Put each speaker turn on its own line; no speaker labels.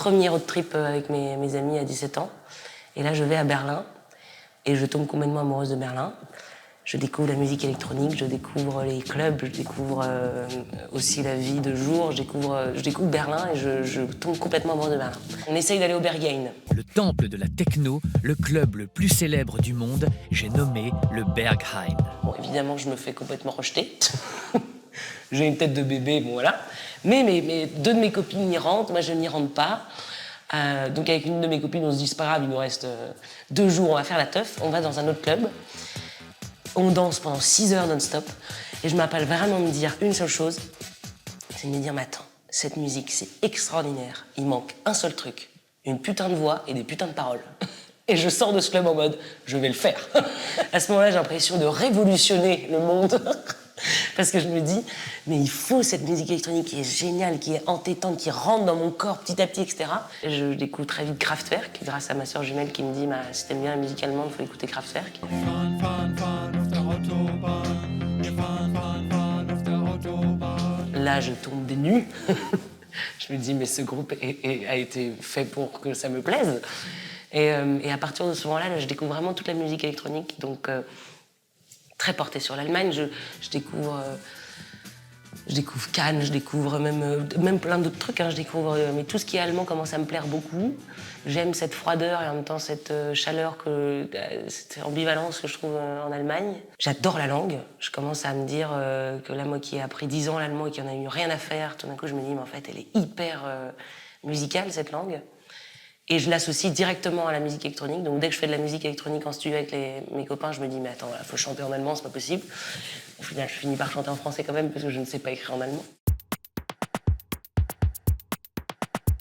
Premier road trip avec mes amis à 17 ans. Et là, je vais à Berlin et je tombe complètement amoureuse de Berlin. Je découvre la musique électronique, je découvre les clubs, je découvre aussi la vie de jour, je découvre Berlin et je tombe complètement amoureuse de Berlin. On essaye d'aller au Berghain.
Le temple de la techno, le club le plus célèbre du monde, j'ai nommé le Berghain.
Bon, évidemment, je me fais complètement rejeter. J'ai une tête de bébé, bon voilà. Mais deux de mes copines y rentrent, moi je n'y rentre pas. Donc avec une de mes copines, on se dit c'est pas grave, il nous reste 2 jours, on va faire la teuf. On va dans un autre club. On danse pendant 6 heures non-stop. Et je m'appelle vraiment me dire une seule chose, c'est de me dire, mais attends, cette musique, c'est extraordinaire. Il manque un seul truc, une putain de voix et des putains de paroles. Et je sors de ce club en mode, je vais le faire. À ce moment-là, j'ai l'impression de révolutionner le monde. Parce que je me dis, mais il faut cette musique électronique qui est géniale, qui est entêtante, qui rentre dans mon corps petit à petit, etc. Et je découvre très vite Kraftwerk, grâce à ma sœur jumelle qui me dit, bah, si t'aimes bien la musique allemande, il faut écouter Kraftwerk. Là, je tombe des nues. Je me dis, mais ce groupe a été fait pour que ça me plaise. Et à partir de ce moment-là, je découvre vraiment toute la musique électronique, donc très portée sur l'Allemagne. Je découvre Cannes, je découvre même plein d'autres trucs. Je découvre, mais tout ce qui est allemand commence à me plaire beaucoup. J'aime cette froideur et en même temps cette chaleur, cette ambivalence que je trouve en Allemagne. J'adore la langue. Je commence à me dire que là, moi qui ai appris 10 ans l'allemand et qui en a eu rien à faire, tout d'un coup, je me dis, mais en fait, elle est hyper musicale, cette langue. Et je l'associe directement à la musique électronique. Donc dès que je fais de la musique électronique en studio avec mes copains, je me dis, mais attends, il faut chanter en allemand, c'est pas possible. Au final, je finis par chanter en français quand même, parce que je ne sais pas écrire en allemand.